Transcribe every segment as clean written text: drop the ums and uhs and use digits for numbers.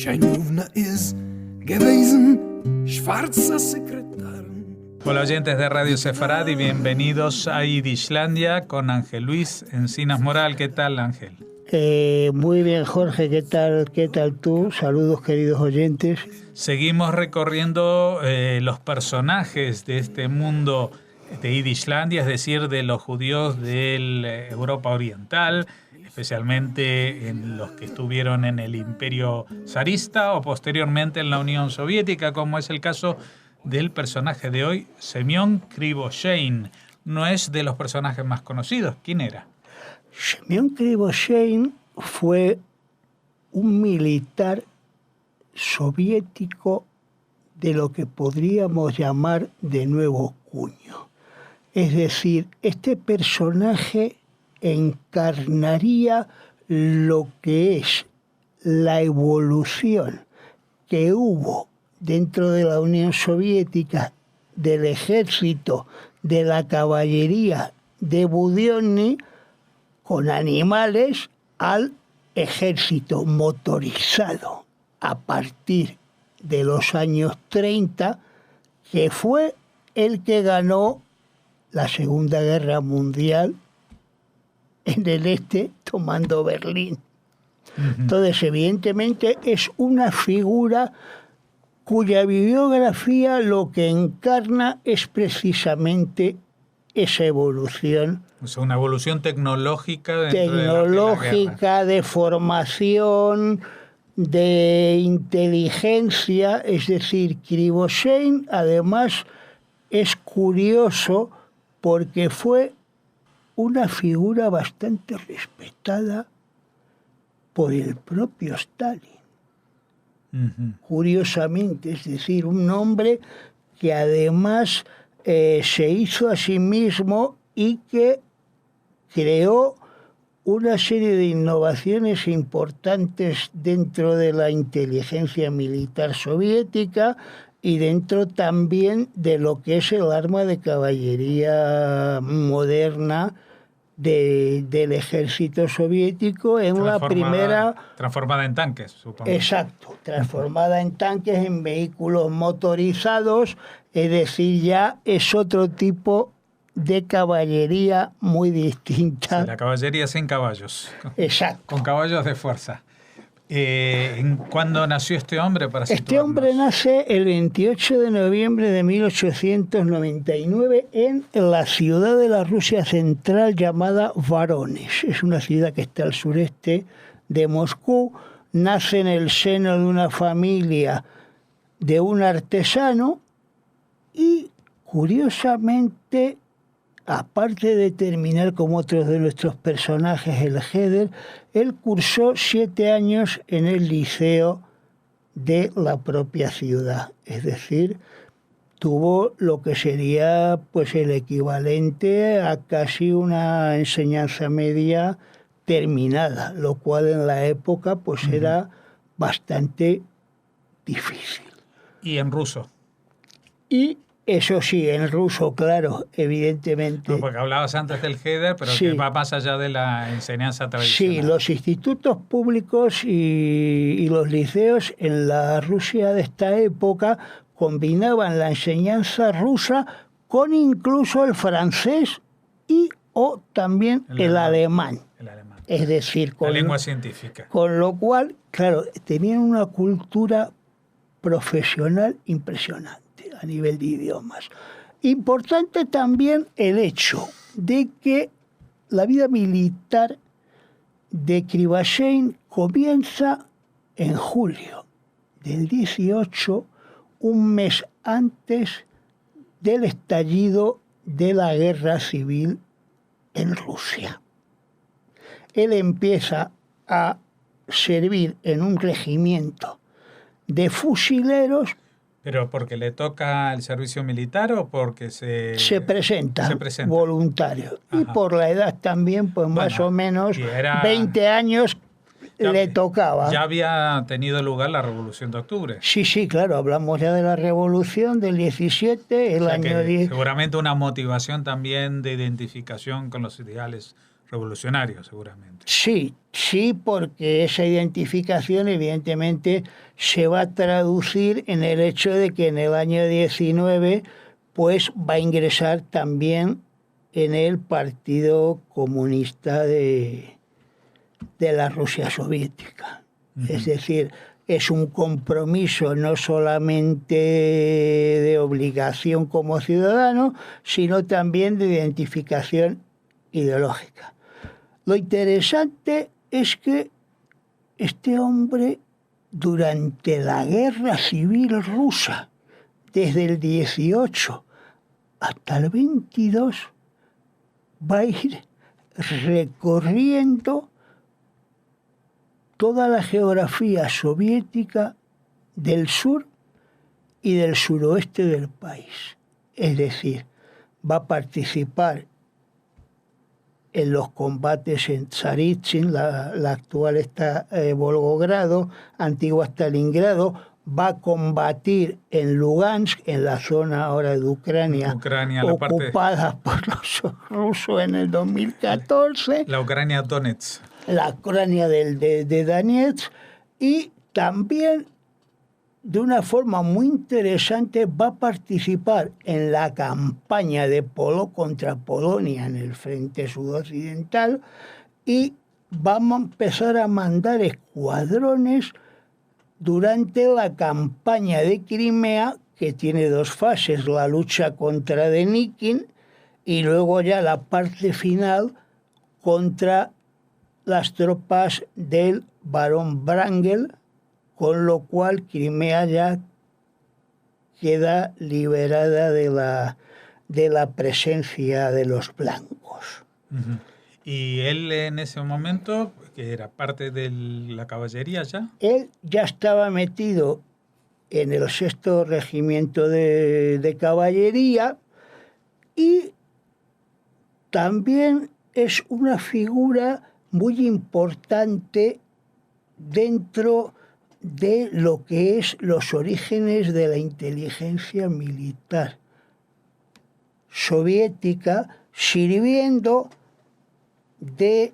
Scheinmovna ist gewesen, schwarzer Sekretär. Hola oyentes de Radio Sefarad y bienvenidos a Yidishlandia con Ángel Luis Encinas Moral. ¿Qué tal, Ángel? Muy bien, Jorge, ¿qué tal tú? Saludos, queridos oyentes. Seguimos recorriendo los personajes de este mundo de Yidishlandia, es decir, de los judíos de Europa Oriental, especialmente en los que estuvieron en el Imperio zarista o posteriormente en la Unión Soviética, como es el caso del personaje de hoy, Semyon Krivoshein. No es de los personajes más conocidos. ¿Quién era? Semyon Krivoshein fue un militar soviético de lo que podríamos llamar de nuevo cuño. Es decir, este personaje encarnaría lo que es la evolución que hubo dentro de la Unión Soviética del ejército, de la caballería de Budionni, con animales al ejército motorizado a partir de los años 30, que fue el que ganó la Segunda Guerra Mundial en el este, tomando Berlín. Entonces, evidentemente, es una figura cuya bibliografía lo que encarna es precisamente esa evolución. O sea, una evolución tecnológica. Tecnológica, de formación, de inteligencia. Es decir, Krivoshein, además, es curioso porque fue una figura bastante respetada por el propio Stalin. Curiosamente, es decir, un hombre que además se hizo a sí mismo y que creó una serie de innovaciones importantes dentro de la inteligencia militar soviética y dentro también de lo que es el arma de caballería moderna del ejército soviético en una primera... Transformada en tanques, supongo. Exacto, transformada en tanques, en vehículos motorizados, es decir, ya es otro tipo de caballería muy distinta. Sí, la caballería sin caballos. Exacto. Con caballos de fuerza. ¿Cuándo nació este hombre? Este hombre nace el 28 de noviembre de 1899 en la ciudad de la Rusia central llamada Voronezh. Es una ciudad que está al sureste de Moscú. Nace en el seno de una familia de un artesano y, curiosamente, aparte de terminar como otros de nuestros personajes el Heder, él cursó 7 años en el liceo de la propia ciudad. Es decir, tuvo lo que sería pues el equivalente a casi una enseñanza media terminada, lo cual en la época pues era bastante difícil. ¿Y en ruso? Y eso sí, en ruso, claro, evidentemente. No, porque hablabas antes del Heder, pero sí, que va más allá de la enseñanza tradicional. Sí, los institutos públicos y los liceos en la Rusia de esta época combinaban la enseñanza rusa con incluso el francés y o también el alemán. El alemán. Es decir, la lengua científica. Con lo cual, claro, tenían una cultura profesional impresionante a nivel de idiomas. Importante también el hecho de que la vida militar de Krivoshein comienza en julio del 18, un mes antes del estallido de la guerra civil en Rusia. Él empieza a servir en un regimiento de fusileros. ¿Pero porque le toca el servicio militar o porque se presenta voluntario? Ajá. Y por la edad también, pues más o menos 20 años le tocaba. Ya había tenido lugar la Revolución de Octubre. Sí, claro, hablamos ya de la Revolución del 17, el año 10. Seguramente una motivación también de identificación con los ideales revolucionario, seguramente. Sí, porque esa identificación evidentemente se va a traducir en el hecho de que en el año 19 pues va a ingresar también en el Partido Comunista de la Rusia soviética. Es decir, es un compromiso no solamente de obligación como ciudadano, sino también de identificación ideológica. Lo interesante es que este hombre, durante la Guerra Civil Rusa, desde el 18 hasta el 22, va a ir recorriendo toda la geografía soviética del sur y del suroeste del país. Es decir, va a participar en los combates en Tsaritsyn, la actual está Volgogrado, antigua Stalingrado, va a combatir en Lugansk, en la zona ahora de Ucrania ocupada por los rusos en el 2014. La Ucrania Donetsk. La Ucrania de Donetsk, y también de una forma muy interesante va a participar en la campaña de contra Polonia en el frente sudoccidental, y vamos a empezar a mandar escuadrones durante la campaña de Crimea, que tiene dos fases, la lucha contra Denikin y luego ya la parte final contra las tropas del barón Wrangel, con lo cual Crimea ya queda liberada de la presencia de los blancos. Uh-huh. ¿Y él en ese momento, que era parte de la caballería ya? Él ya estaba metido en el 6º Regimiento de Caballería, y también es una figura muy importante dentro de lo que es los orígenes de la inteligencia militar soviética, sirviendo de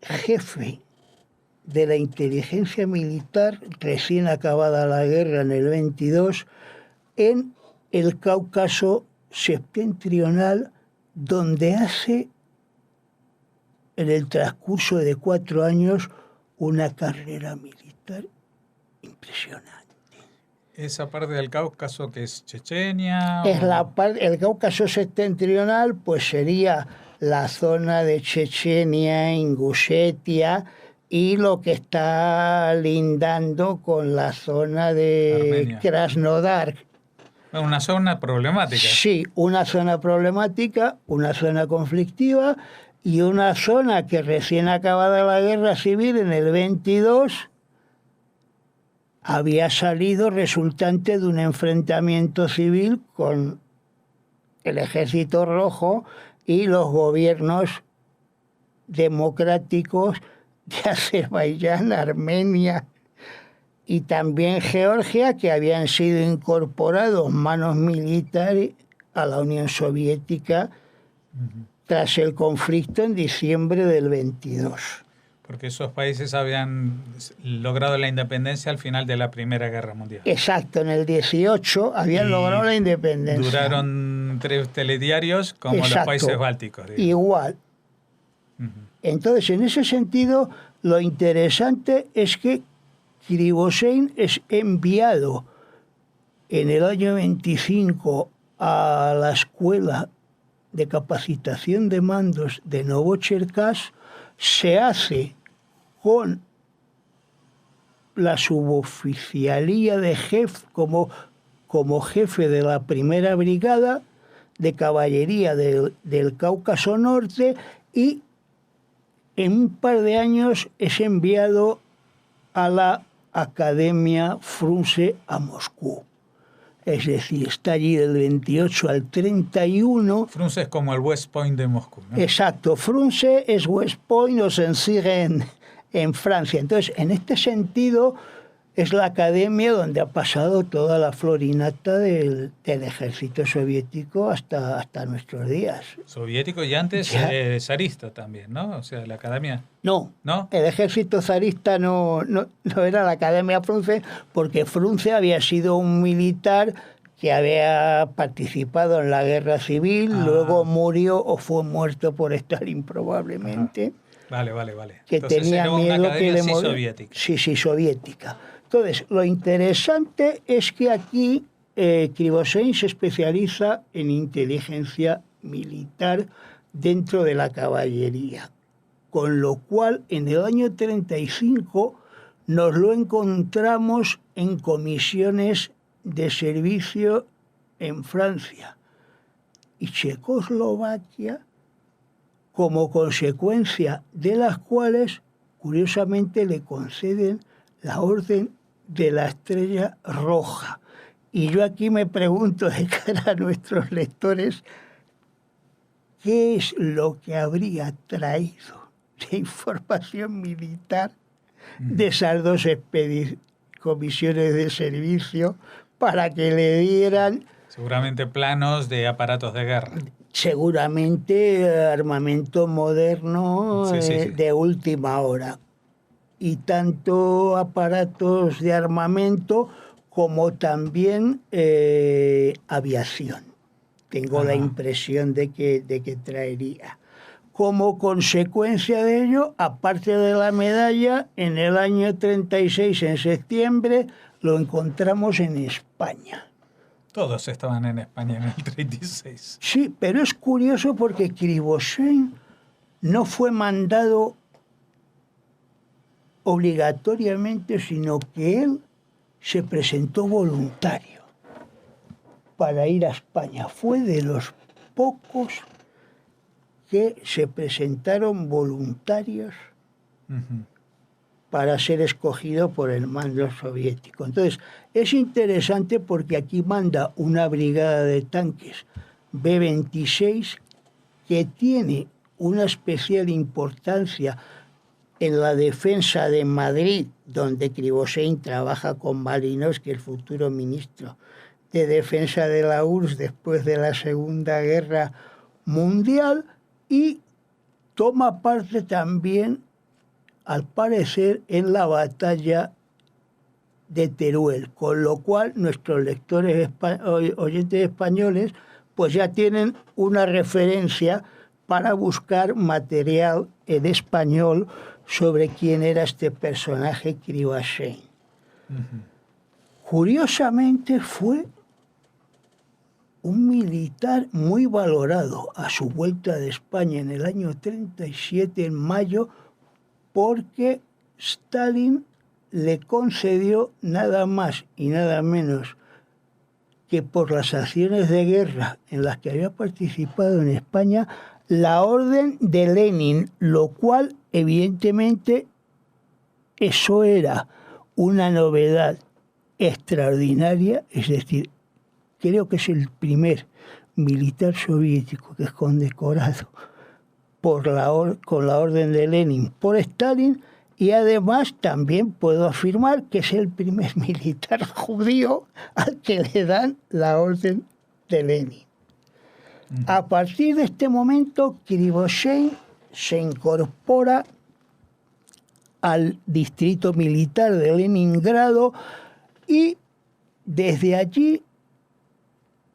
jefe de la inteligencia militar recién acabada la guerra en el 22 en el Cáucaso septentrional, donde hace en el transcurso de 4 años una carrera militar impresionante. ¿Esa parte del Cáucaso que es Chechenia? Es el Cáucaso septentrional, pues sería la zona de Chechenia, Ingushetia, y lo que está lindando con la zona de Armenia. Krasnodar. Una zona problemática. Sí, una zona problemática, una zona conflictiva, y una zona que recién acabada la guerra civil en el 22 había salido resultante de un enfrentamiento civil con el Ejército Rojo y los gobiernos democráticos de Azerbaiyán, Armenia y también Georgia, que habían sido incorporados manos militares a la Unión Soviética tras el conflicto en diciembre del 22. Porque esos países habían logrado la independencia al final de la Primera Guerra Mundial. Exacto, en el 18 habían logrado la independencia. Duraron 3 telediarios como los países bálticos. Digamos. Igual. Uh-huh. Entonces, en ese sentido, lo interesante es que Krivoshein es enviado en el año 25 a la escuela de capacitación de mandos de Novocherkassk, se hace con la suboficialía de jefe como jefe de la primera brigada de caballería del Cáucaso Norte, y en un par de años es enviado a la Academia Frunze a Moscú. Es decir, está allí del 28 al 31. Frunze es como el West Point de Moscú, ¿no? Exacto, Frunze es West Point o Saint-Cyr en Francia. Entonces, en este sentido, Es la academia donde ha pasado toda la florinata del ejército soviético hasta nuestros días. Soviético y antes Ya. zarista también, ¿no? O sea, la academia. No, ¿No? el ejército zarista no era la Academia Frunze, porque Frunze había sido un militar que había participado en la guerra civil, Ah. luego murió o fue muerto por Stalin probablemente, Vale. que Entonces tenía era una miedo que academia le sí moviera. soviética. Sí, soviética. Entonces, lo interesante es que aquí Krivoshein se especializa en inteligencia militar dentro de la caballería, con lo cual en el año 35 nos lo encontramos en comisiones de servicio en Francia y Checoslovaquia, como consecuencia de las cuales, curiosamente, le conceden la Orden de la Estrella Roja. Y yo aquí me pregunto, de cara a nuestros lectores, ¿qué es lo que habría traído de información militar de esas dos comisiones de servicio para que le dieran Seguramente planos de aparatos de guerra. seguramente armamento moderno Sí. de última hora? Y tanto aparatos de armamento como también aviación. Tengo la impresión de que traería. Como consecuencia de ello, aparte de la medalla, en el año 36, en septiembre, lo encontramos en España. Todos estaban en España en el 36. Sí, pero es curioso porque Krivoshein no fue mandado obligatoriamente, sino que él se presentó voluntario para ir a España. Fue de los pocos que se presentaron voluntarios para ser escogido por el mando soviético. Entonces, es interesante porque aquí manda una brigada de tanques B-26 que tiene una especial importancia en la defensa de Madrid, donde Krivoshein trabaja con Malinowski, el futuro ministro de Defensa de la URSS después de la Segunda Guerra Mundial, y toma parte también, al parecer, en la batalla de Teruel, con lo cual nuestros lectores oyentes españoles pues ya tienen una referencia para buscar material en español sobre quién era este personaje Krivoshein. Curiosamente fue un militar muy valorado a su vuelta de España en el año 37, en mayo, porque Stalin le concedió nada más y nada menos que por las acciones de guerra en las que había participado en España, la Orden de Lenin, lo cual evidentemente eso era una novedad extraordinaria, es decir, creo que es el primer militar soviético que es condecorado con la Orden de Lenin por Stalin, y además también puedo afirmar que es el primer militar judío al que le dan la Orden de Lenin. A partir de este momento, Krivoshein se incorpora al distrito militar de Leningrado y desde allí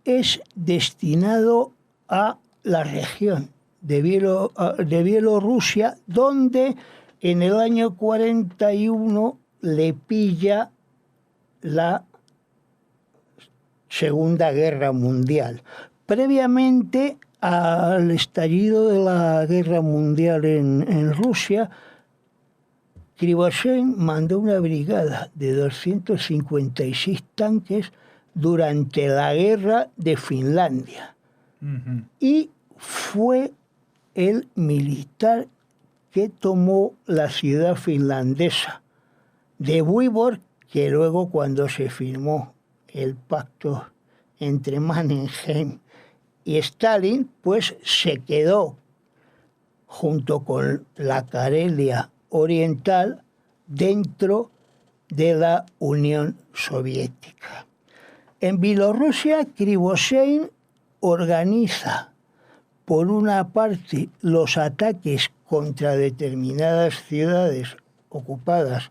es destinado a la región de Bielorrusia, donde en el año 41 le pilla la Segunda Guerra Mundial. Previamente al estallido de la Guerra Mundial en Rusia, Krivoshein mandó una brigada de 256 tanques durante la Guerra de Finlandia. Y fue el militar que tomó la ciudad finlandesa de Vyborg, que luego, cuando se firmó el pacto entre Mannerheim y Stalin, pues se quedó junto con la Karelia Oriental dentro de la Unión Soviética. En Bielorrusia, Krivoshein organiza, por una parte, los ataques contra determinadas ciudades ocupadas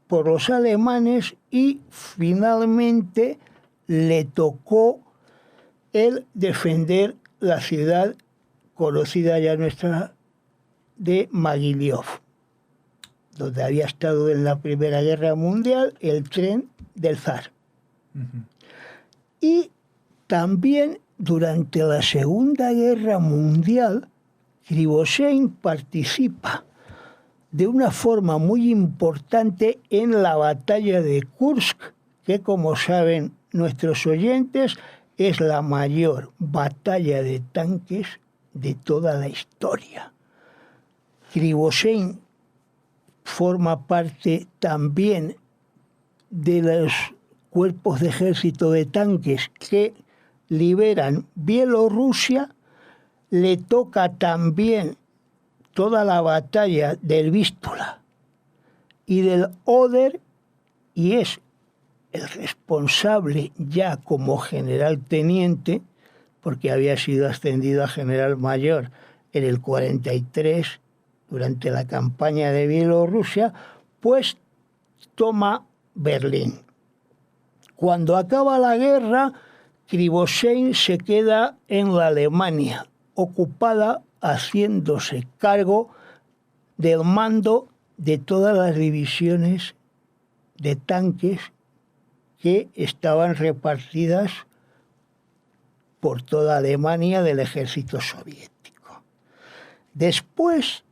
por los alemanes y finalmente le tocó el defender la ciudad conocida ya nuestra de Magiliov, donde había estado en la Primera Guerra Mundial el tren del zar. Ujú. Y también durante la Segunda Guerra Mundial, Krivoshein participa de una forma muy importante en la batalla de Kursk, que como saben nuestros oyentes, es la mayor batalla de tanques de toda la historia. Krivoshein forma parte también de los cuerpos de ejército de tanques que liberan Bielorrusia. Le toca también toda la batalla del Vístula y del Oder, y es el responsable ya como general teniente, porque había sido ascendido a general mayor en el 43 durante la campaña de Bielorrusia, pues toma Berlín. Cuando acaba la guerra, Krivoshein se queda en la Alemania ocupada, haciéndose cargo del mando de todas las divisiones de tanques que estaban repartidas por toda Alemania del ejército soviético. Después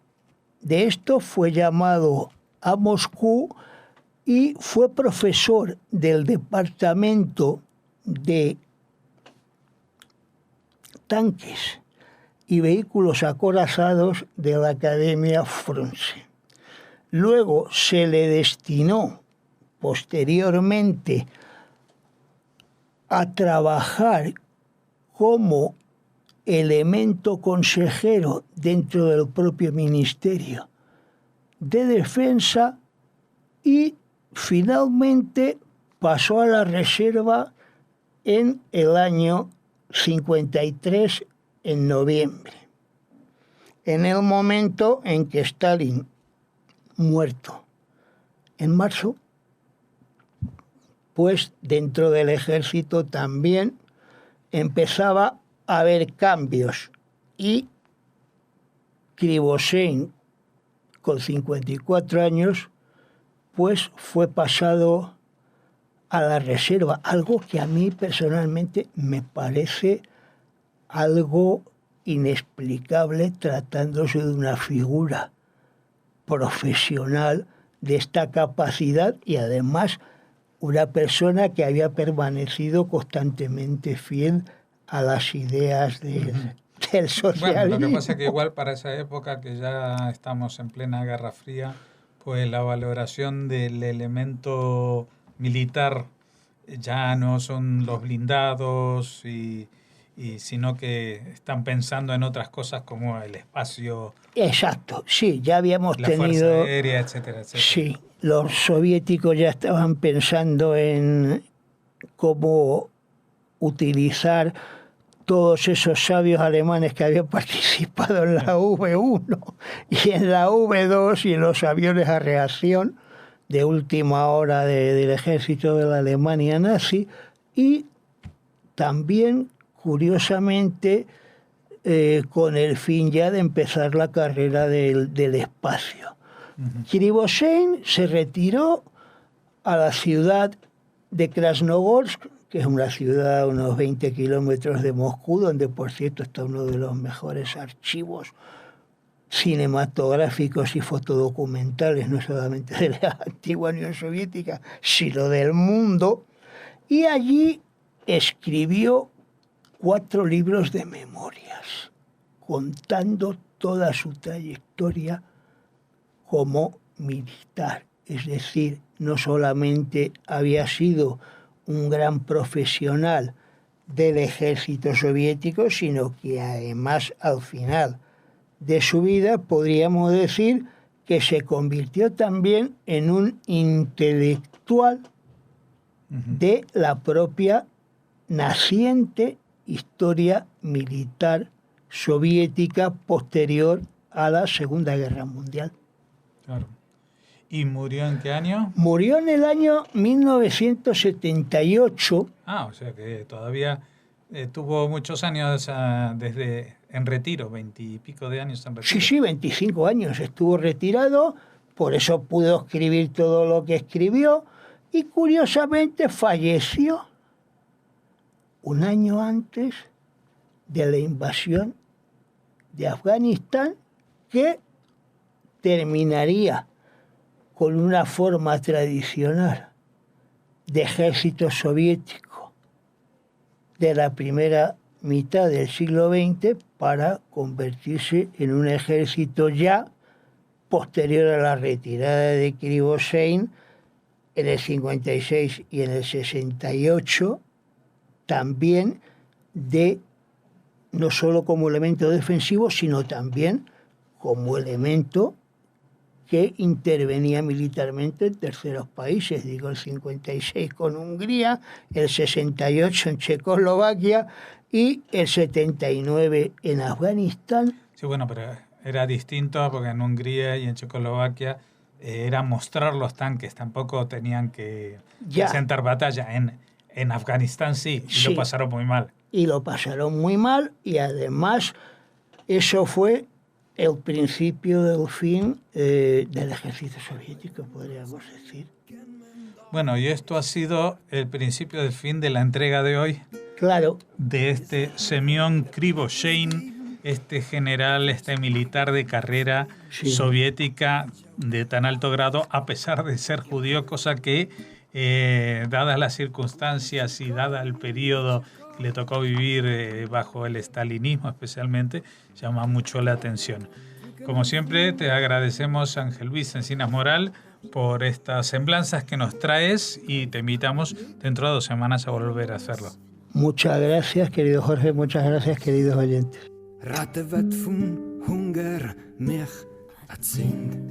de esto fue llamado a Moscú y fue profesor del departamento de tanques y vehículos acorazados de la Academia Frunze. Luego se le destinó posteriormente a trabajar como elemento consejero dentro del propio Ministerio de Defensa y finalmente pasó a la reserva en el año 53, en noviembre, en el momento en que Stalin, muerto en marzo, pues dentro del ejército también empezaba a haber cambios y Krivoshein, con 54 años, pues fue pasado a la reserva, algo que a mí personalmente me parece algo inexplicable tratándose de una figura profesional de esta capacidad y además una persona que había permanecido constantemente fiel a las ideas del socialismo. Bueno, lo que pasa es que igual para esa época que ya estamos en plena Guerra Fría, pues la valoración del elemento militar ya no son los blindados sino que están pensando en otras cosas como el espacio. Exacto, sí, ya habíamos la tenido... Fuerza Aérea, etcétera, etcétera. Sí, los soviéticos ya estaban pensando en cómo utilizar todos esos sabios alemanes que habían participado en la V1 y en la V2 y en los aviones a reacción de última hora del ejército de la Alemania nazi, y también, curiosamente, con el fin ya de empezar la carrera del espacio. Krivoshein se retiró a la ciudad de Krasnogorsk, que es una ciudad a unos 20 kilómetros de Moscú, donde por cierto está uno de los mejores archivos cinematográficos y fotodocumentales, no solamente de la antigua Unión Soviética, sino del mundo, y allí escribió 4 libros de memorias, contando toda su trayectoria como militar. Es decir, no solamente había sido un gran profesional del ejército soviético, sino que además al final de su vida podríamos decir que se convirtió también en un intelectual actual de la propia naciente historia militar soviética posterior a la Segunda Guerra Mundial. Claro. ¿Y murió en qué año? Murió en el año 1978. O sea que todavía tuvo muchos años desde en retiro, 20 y pico de años en retiro. Sí, 25 años estuvo retirado, por eso pudo escribir todo lo que escribió, y curiosamente falleció un año antes de la invasión de Afganistán, que terminaría con una forma tradicional de ejército soviético de la primera mitad del siglo XX para convertirse en un ejército ya posterior a la retirada de Krivoshein en el 56 y en el 68, también no solo como elemento defensivo, sino también como elemento que intervenía militarmente en terceros países. Digo, el 56 con Hungría, el 68 en Checoslovaquia y el 79 en Afganistán. Sí, bueno, pero era distinto porque en Hungría y en Checoslovaquia era mostrar los tanques, tampoco tenían que presentar batalla. En Afganistán sí, y lo pasaron muy mal. Y lo pasaron muy mal, y además eso fue el principio del fin del ejército soviético, podríamos decir. Bueno, y esto ha sido el principio del fin de la entrega de hoy. Claro. De este Semyon Krivoshein, este general, este militar de carrera soviética de tan alto grado, a pesar de ser judío, cosa que, dadas las circunstancias y dada el periodo que le tocó vivir bajo el estalinismo especialmente, llama mucho la atención. Como siempre, te agradecemos, Ángel Luis Encinas Moral, por estas semblanzas que nos traes, y te invitamos dentro de 2 semanas a volver a hacerlo. Muchas gracias, querido Jorge, muchas gracias, queridos oyentes. Ratte wat vun Hunger mich erzint.